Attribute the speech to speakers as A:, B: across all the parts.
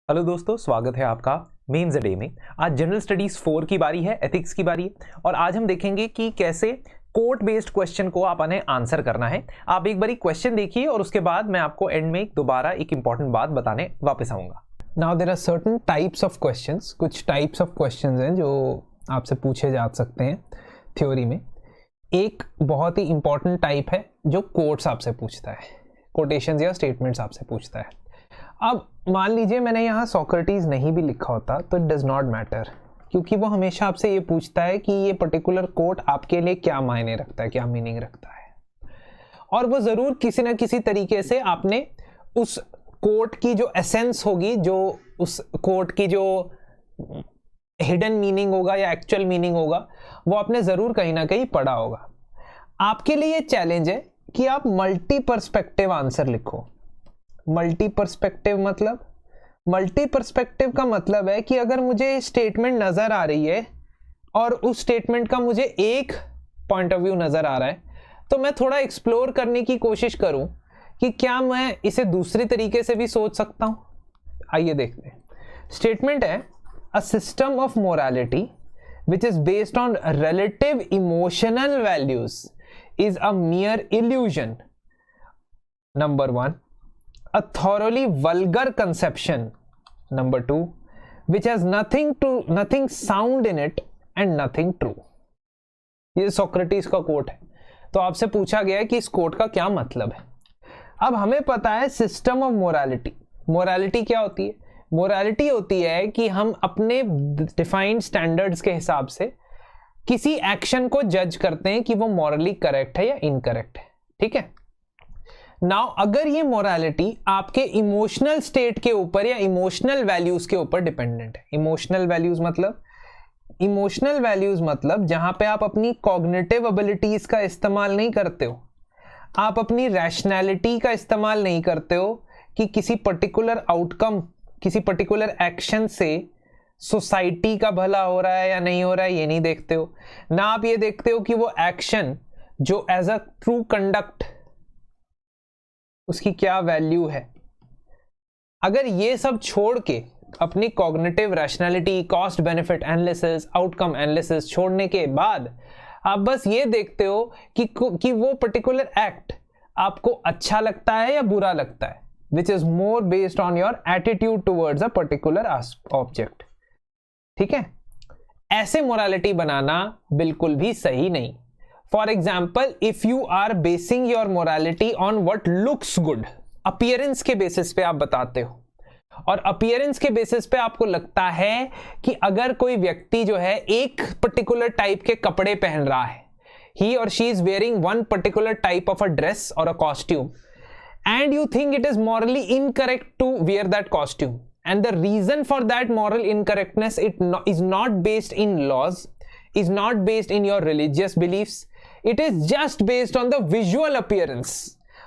A: Hello दोस्तों, स्वागत है आपका मेंस डे में। आज जनरल स्टडीज 4 की बारी है, एथिक्स की बारी है और आज हम देखेंगे कि कैसे कोर्ट बेस्ड क्वेश्चन को आपने आंसर करना है। आप एक बारी क्वेश्चन देखिए और उसके बाद मैं आपको एंड में दोबारा एक इंपॉर्टेंट बात बताने वापस आऊंगा। Now there are certain types of questions. कुछ टाइप्स ऑफ क्वेश्चंस हैं जो आपसे पूछे जा सकते हैं थ्योरी में। एक बहुत ही इंपॉर्टेंट टाइप है जो कोट्स आपसे पूछता है, कोटेशंस या स्टेटमेंट्स आपसे पूछता है। अब मान लीजिए मैंने यहाँ सोक्रेटिस नहीं भी लिखा होता तो इट डज नॉट मैटर, क्योंकि वो हमेशा आपसे ये पूछता है कि ये पर्टिकुलर कोट आपके लिए क्या मायने रखता है, क्या मीनिंग रखता है। और वो ज़रूर किसी ना किसी तरीके से आपने उस कोट की जो एसेंस होगी, जो उस कोट की जो हिडन मीनिंग होगा या एक्चुअल मीनिंग होगा, वो आपने ज़रूर कहीं ना कहीं पढ़ा होगा। आपके लिए ये चैलेंज है कि आप मल्टी पर्सपेक्टिव आंसर लिखो। मल्टी पर्सपेक्टिव का मतलब है कि अगर मुझे स्टेटमेंट नजर आ रही है और उस स्टेटमेंट का मुझे एक पॉइंट ऑफ व्यू नजर आ रहा है, तो मैं थोड़ा एक्सप्लोर करने की कोशिश करूं कि क्या मैं इसे दूसरी तरीके से भी सोच सकता हूं। आइए देखते हैं। स्टेटमेंट है, a system of morality which is based on relative emotional values is a मियर illusion. Number 1, a thoroughly vulgar conception. Number 2, which has nothing sound in it and nothing true. ये सोक्रेटिस का coat है। तो आपसे पूछा गया है कि इस कोट का क्या मतलब है। अब हमें पता है सिस्टम ऑफ मोरालिटी। मोरालिटी क्या होती है? मोरालिटी होती है कि हम अपने डिफाइंड स्टैंडर्ड्स के हिसाब से किसी एक्शन को जज करते हैं कि वो मॉरली करेक्ट है या इनकरेक्ट है। ठीक है। नाउ अगर ये मोरालिटी आपके इमोशनल स्टेट के ऊपर या इमोशनल वैल्यूज के ऊपर डिपेंडेंट है। इमोशनल वैल्यूज मतलब जहां पे आप अपनी कॉग्निटिव एबिलिटीज का इस्तेमाल नहीं करते हो, आप अपनी रैशनैलिटी का इस्तेमाल नहीं करते हो कि किसी पर्टिकुलर आउटकम, किसी पर्टिकुलर एक्शन से सोसाइटी का भला हो रहा है या नहीं हो रहा है, ये नहीं देखते हो ना। आप ये देखते हो कि वो एक्शन जो एज अ ट्रू कंडक्ट उसकी क्या वैल्यू है। अगर ये सब छोड़ के अपनी cognitive rationality, cost benefit analysis, outcome analysis छोड़ने के बाद आप बस ये देखते हो कि वो पर्टिकुलर एक्ट आपको अच्छा लगता है या बुरा लगता है, which is more based on your attitude towards a particular object. ठीक है। ऐसे मोरालिटी बनाना बिल्कुल भी सही नहीं। For example, if you are basing your morality on what looks good, appearance के बेसिस पे आप बताते हो और appearance के बेसिस पे आपको लगता है कि अगर कोई व्यक्ति जो है एक पर्टिकुलर टाइप के कपड़े पहन रहा है, he or she is wearing one particular type of a dress or a costume, and you think it is morally incorrect to wear that costume, and the reason for that moral incorrectness is not based in laws, is not based in your religious beliefs, it is just based on the visual appearance.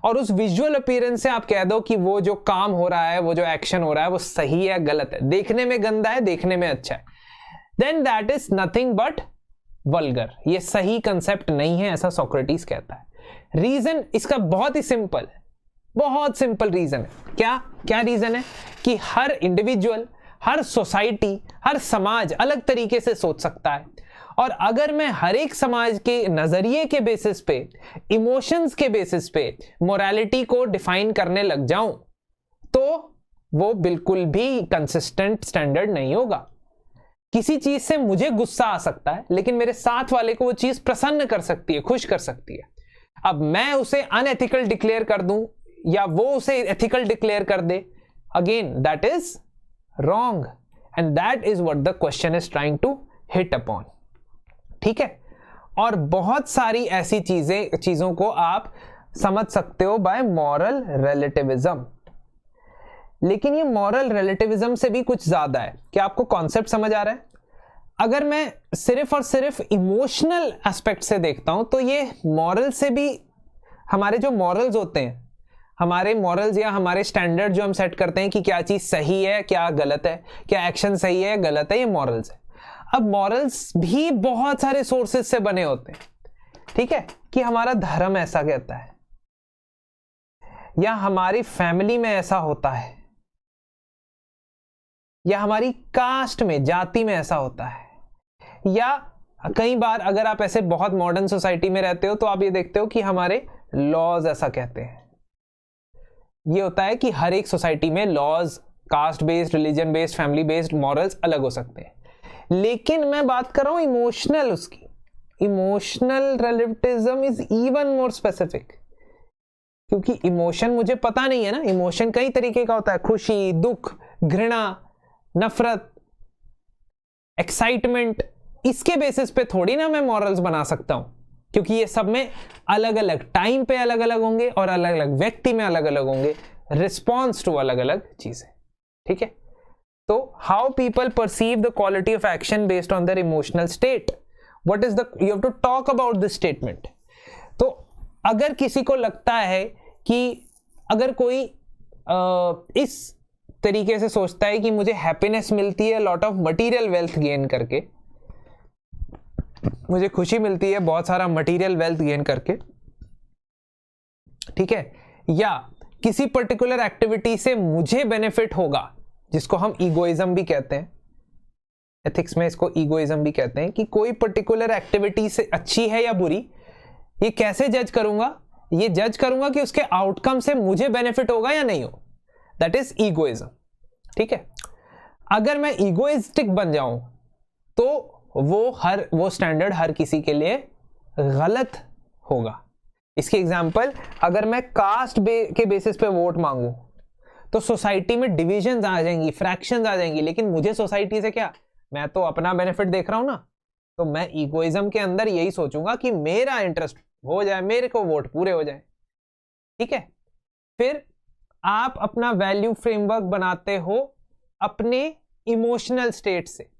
A: और उस visual appearance से आप कह दो कि वो जो काम हो रहा है, वो जो एक्शन हो रहा है, वो सही है गलत है, देखने में गंदा है देखने में अच्छा है, then that is nothing but vulgar. ये सही कंसेप्ट नहीं है, ऐसा सोक्रेटिस कहता है। रीजन इसका बहुत ही सिंपल है, बहुत सिंपल रीजन है। क्या रीजन है? कि हर इंडिविजुअल, हर सोसाइटी, हर समाज अलग तरीके से सोच सकता है। और अगर मैं हर एक समाज के नजरिए के बेसिस पे, इमोशंस के बेसिस पे मोरालिटी को डिफाइन करने लग जाऊं तो वो बिल्कुल भी कंसिस्टेंट स्टैंडर्ड नहीं होगा। किसी चीज से मुझे गुस्सा आ सकता है, लेकिन मेरे साथ वाले को वो चीज प्रसन्न कर सकती है, खुश कर सकती है। अब मैं उसे अनएथिकल डिक्लेयर कर दूं या वो उसे एथिकल डिक्लेयर कर दे, again that is wrong and that is what the question is trying to hit upon. ठीक है। और बहुत सारी ऐसी चीजों को आप समझ सकते हो बाय मॉरल रिलेटिविज्म। लेकिन ये मॉरल रिलेटिविज्म से भी कुछ ज्यादा है। क्या आपको कॉन्सेप्ट समझ आ रहा है? अगर मैं सिर्फ और सिर्फ इमोशनल एस्पेक्ट से देखता हूं तो ये मॉरल से भी, हमारे जो मॉरल्स होते हैं, हमारे मॉरल्स या हमारे स्टैंडर्ड जो हम सेट करते हैं कि क्या चीज सही है क्या गलत है, क्या एक्शन सही है गलत है, ये मॉरल्स है। अब मॉरल्स भी बहुत सारे सोर्सेस से बने होते हैं। ठीक है। कि हमारा धर्म ऐसा कहता है या हमारी फैमिली में ऐसा होता है या हमारी कास्ट में, जाति में ऐसा होता है, या कई बार अगर आप ऐसे बहुत मॉडर्न सोसाइटी में रहते हो तो आप ये देखते हो कि हमारे लॉज ऐसा कहते हैं। ये होता है कि हर एक सोसाइटी में laws caste based, religion based, family based, morals अलग हो सकते हैं। लेकिन मैं बात कर रहा हूं इमोशनल, उसकी emotional relativism is even more specific, क्योंकि इमोशन मुझे पता नहीं है ना, इमोशन कई तरीके का होता है, खुशी, दुख, घृणा, नफरत, एक्साइटमेंट। इसके बेसिस पे थोड़ी ना मैं मॉरल्स बना सकता हूं, क्योंकि ये सब में अलग अलग टाइम पे अलग अलग होंगे और अलग अलग व्यक्ति में अलग अलग होंगे, रिस्पॉन्स टू अलग अलग चीजें। ठीक है, तो how people perceive the quality of action based on their emotional state, what is the, you have to talk about this statement. तो अगर किसी को लगता है कि अगर कोई इस तरीके से सोचता है कि मुझे हैप्पीनेस मिलती है lot of material wealth gain करके, मुझे खुशी मिलती है बहुत सारा मटेरियल वेल्थ गेन करके, ठीक है, या किसी पर्टिकुलर एक्टिविटी से मुझे बेनिफिट होगा, जिसको हम ईगोइज्म भी कहते हैं, एथिक्स में इसको ईगोइज्म भी कहते हैं, कि कोई पर्टिकुलर एक्टिविटी से अच्छी है या बुरी, ये कैसे जज करूंगा, ये जज करूंगा कि उसके आउटकम से मुझे बेनिफिट होगा या नहीं हो, दैट इज ईगोइज्म। ठीक है, अगर मैं ईगोइस्टिक बन जाऊं तो वो स्टैंडर्ड हर किसी के लिए गलत होगा। इसकी एग्जांपल, अगर मैं कास्ट के बेसिस पे वोट मांगू तो सोसाइटी में डिविजन्स आ जाएंगी, फ्रैक्शंस आ जाएंगी, लेकिन मुझे सोसाइटी से क्या, मैं तो अपना बेनिफिट देख रहा हूं ना, तो मैं ईगोइज्म के अंदर यही सोचूंगा कि मेरा इंटरेस्ट हो जाए, मेरे को वोट पूरे हो जाए। ठीक है, फिर आप अपना वैल्यू फ्रेमवर्क बनाते हो अपने इमोशनल स्टेट से।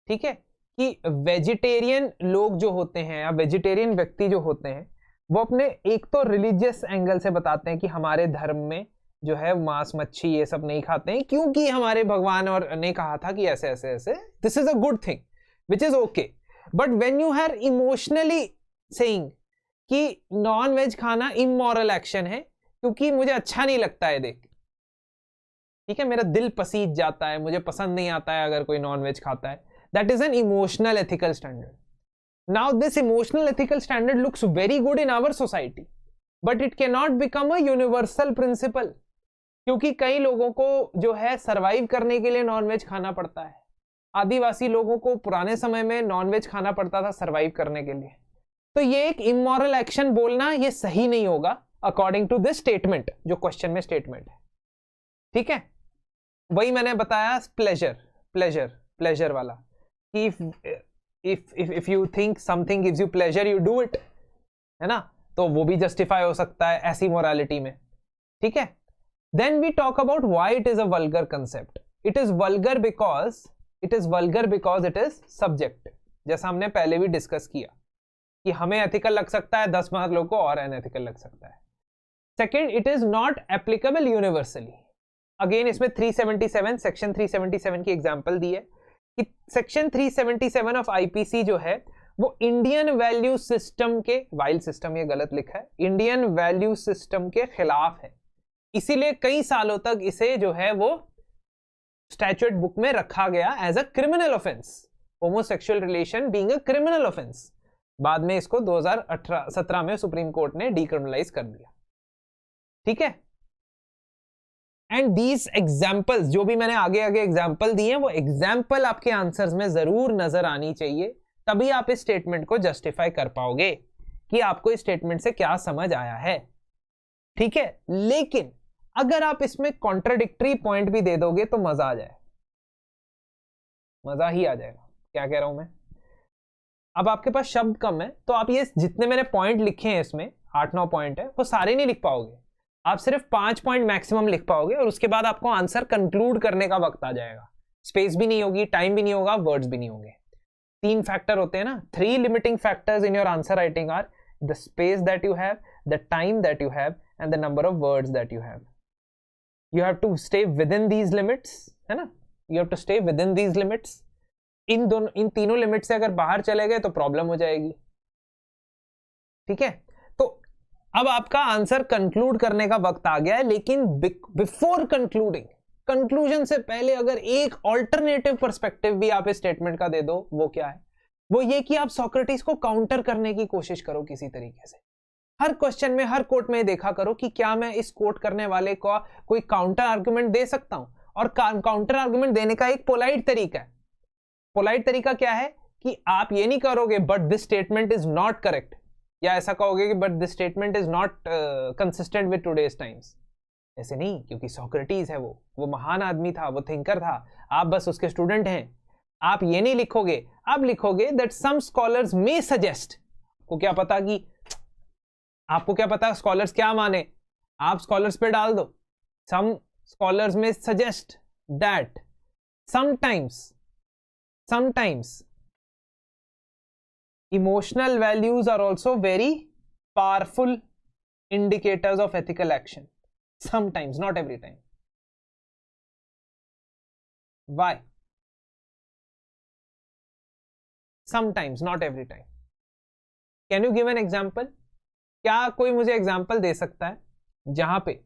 A: ठीक है, कि वेजिटेरियन लोग जो होते हैं या वेजिटेरियन व्यक्ति जो होते हैं, वो अपने एक तो रिलीजियस एंगल से बताते हैं कि हमारे धर्म में जो है मांस मच्छी ये सब नहीं खाते हैं, क्योंकि हमारे भगवान और ने कहा था कि ऐसे ऐसे ऐसे, this is a good thing which is okay. But when you are emotionally saying कि नॉन वेज खाना इमोरल एक्शन है, क्योंकि मुझे अच्छा नहीं लगता है देख, ठीक है, मेरा दिल पसीज जाता है, मुझे पसंद नहीं आता है अगर कोई नॉन वेज खाता है, that is an emotional ethical standard. Now this emotional ethical standard looks very good in our society, but it cannot become a universal principle, क्योंकि कई लोगों को जो है सरवाइव करने के लिए नॉनवेज खाना पड़ता है। आदिवासी लोगों को पुराने समय में नॉनवेज खाना पड़ता था सरवाइव करने के लिए। तो ये एक इमोरल एक्शन बोलना ये सही नहीं होगा अकॉर्डिंग टू दिस स्टेटमेंट, जो क्वेश्चन में स्टेटमेंट है। ठीक है, वही मैंने बताया प्लेजर वाला, if you think something gives you pleasure you do it, है ना, तो वो भी जस्टिफाई हो सकता है ऐसी मोरालिटी में। ठीक है, then we talk about why it is a vulgar concept. It is vulgar because it is subjective, जैसा हमने पहले भी डिस्कस किया कि हमें एथिकल लग सकता है, 10 लोगों को और अनएथिकल लग सकता है। Second, it is not applicable universally. Again इसमें 377 सेक्शन 377 की एग्जांपल दी है कि सेक्शन 377 ऑफ आईपीसी जो है वो इंडियन वैल्यू सिस्टम के, वाइल सिस्टम ये गलत लिखा है, इंडियन वैल्यू सिस्टम के खिलाफ है। इसीलिए कई सालों तक इसे जो है वो स्टैट्यूट बुक में रखा गया as a criminal offence, homosexual relation being a criminal offence. बाद में इसको 2017 में सुप्रीम कोर्ट ने डीक्रिमिनलाइज कर दिया। ठीक है, एंड दीज एग्जाम्पल्स जो भी मैंने आगे आगे एग्जाम्पल दिए वो एग्जाम्पल आपके आंसर्स में जरूर नजर आनी चाहिए, तभी आप इस स्टेटमेंट को जस्टिफाई कर पाओगे कि आपको इस स्टेटमेंट से क्या समझ आया है। ठीक है, लेकिन अगर आप इसमें कॉन्ट्राडिक्टरी पॉइंट भी दे दोगे तो मजा आ जाए, मजा ही आ जाएगा। क्या कह रहा हूं मैं, अब आपके पास शब्द कम है तो आप ये जितने मैंने पॉइंट लिखे हैं इसमें 8-9 पॉइंट है वो सारे नहीं लिख पाओगे, आप सिर्फ 5 पॉइंट मैक्सिमम लिख पाओगे और उसके बाद आपको आंसर कंक्लूड करने का वक्त आ जाएगा। स्पेस भी नहीं होगी, टाइम भी नहीं होगा, वर्ड्स भी नहीं होंगे। 3 फैक्टर होते हैं ना, 3 limiting factors in your answer writing are the space that you have, the time that you have and the number of words that you have. You have to stay within these limits, है ना, you have to stay within these limits. इन तीनों limit से अगर बाहर चले गए तो प्रॉब्लम हो जाएगी। ठीक है, तो अब आपका आंसर कंक्लूड करने का वक्त आ गया है, लेकिन बिफोर कंक्लूडिंग कंक्लूजन से पहले अगर एक ऑल्टरनेटिव पर्सपेक्टिव भी आप इस स्टेटमेंट का दे दो, वो क्या है? वो ये कि आप सोक्रेटिस को काउंटर करने की कोशिश करो किसी तरीके से। हर क्वेश्चन में, हर कोट में देखा करो कि क्या मैं इस कोट करने वाले को कोई काउंटर आर्गुमेंट दे सकता हूं। और काउंटर आर्गुमेंट देने का एक पोलाइट तरीका है। पोलाइट तरीका क्या है कि आप ये नहीं करोगे but this statement is not correct, या ऐसा कहोगे कि but this statement is not consistent with today's times. ऐसे नहीं, क्योंकि सोक्रेटिस है, वो महान आदमी था, वो थिंकर था, आप बस उसके स्टूडेंट हैं। आप ये नहीं लिखोगे, आप लिखोगे that some scholars may suggest. आपको क्या पता स्कॉलर्स क्या माने, आप स्कॉलर्स पे डाल दो। सम स्कॉलर्स में suggest that sometimes emotional values are also very powerful indicators of ethical action. Sometimes, not every time. Why? Sometimes, not every time. Can you give an example? क्या कोई मुझे एग्जाम्पल दे सकता है जहां पे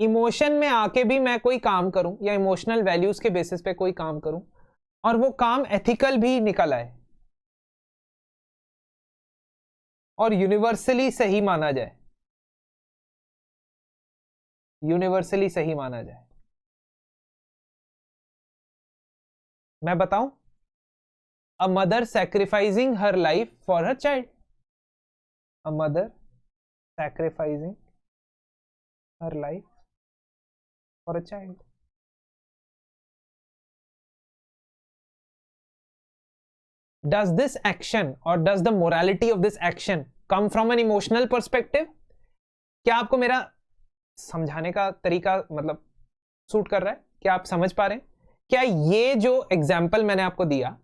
A: इमोशन में आके भी मैं कोई काम करूं या इमोशनल वैल्यूज के बेसिस पे कोई काम करूं और वो काम एथिकल भी निकल आए और यूनिवर्सली सही माना जाए? यूनिवर्सली सही माना जाए। मैं बताऊं, a mother sacrificing her life for her child. A mother sacrificing her life for a child. Does this action or does the morality of this action come from an emotional perspective? क्या आपको मेरा समझाने का तरीका मतलब suit कर रहा है? क्या आप समझ पा रहे हैं? क्या ये जो एग्जाम्पल मैंने आपको दिया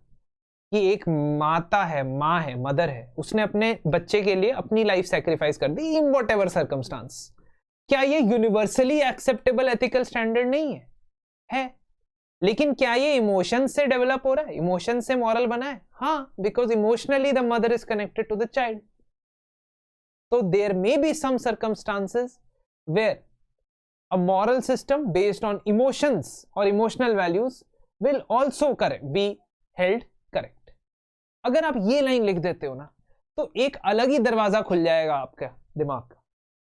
A: कि एक माता है, माँ है, मदर है, उसने अपने बच्चे के लिए अपनी लाइफ सैक्रिफाइस कर दी इन वॉट एवर सर्कमस्टांस, क्या ये यूनिवर्सली एक्सेप्टेबल एथिकल स्टैंडर्ड नहीं है? है। लेकिन क्या ये इमोशन से डेवलप हो रहा है, इमोशन से मॉरल बना है? हाँ, because emotionally the mother is connected to the child. तो there may be some circumstances where a moral system based on emotions और emotional values will also be held correct. अगर आप ये लाइन लिख देते हो ना, तो एक अलग ही दरवाजा खुल जाएगा आपका दिमाग का,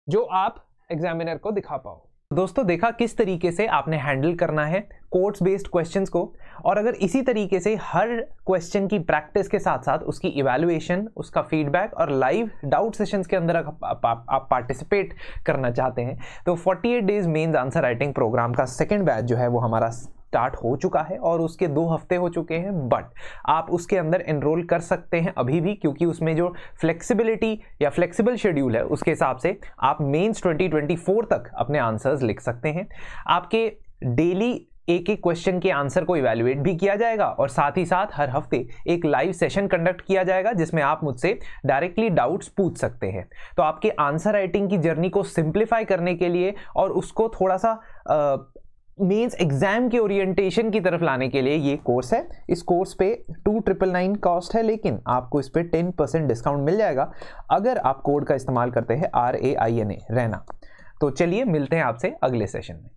A: जो आप एग्जामिनर को दिखा पाओ। दोस्तों, देखा किस तरीके से आपने हैंडल करना है कोट्स बेस्ड क्वेश्चंस को, और अगर इसी तरीके से हर क्वेश्चन की प्रैक्टिस के साथ साथ उसकी इवैल्यूएशन, उसका फीडबैक और लाइव डाउट सेशंस के अंदर आप पार्टिसिपेट करना चाहते हैं, तो 48 days mains answer writing programme का सेकेंड बैच जो है वो हमारा स्टार्ट हो चुका है और उसके 2 हफ्ते हो चुके हैं। बट आप उसके अंदर एनरोल कर सकते हैं अभी भी, क्योंकि उसमें जो फ्लेक्सिबिलिटी या फ्लेक्सिबल शेड्यूल है उसके हिसाब से आप मेंस 2024 तक अपने आंसर्स लिख सकते हैं। आपके डेली एक क्वेश्चन के आंसर को इवैल्यूएट भी किया जाएगा और साथ ही साथ हर हफ्ते एक लाइव सेशन कंडक्ट किया जाएगा जिसमें आप मुझसे डायरेक्टली डाउट्स पूछ सकते हैं। तो आपके आंसर राइटिंग की जर्नी को सिंप्लीफाई करने के लिए और उसको थोड़ा सा मेंस एग्जाम के ओरिएंटेशन की तरफ लाने के लिए ये कोर्स है। इस कोर्स पे 2999 कॉस्ट है, लेकिन आपको इस पे 10% डिस्काउंट मिल जाएगा अगर आप कोड का इस्तेमाल करते हैं RAINA, रैना। तो चलिए मिलते हैं आपसे अगले सेशन में।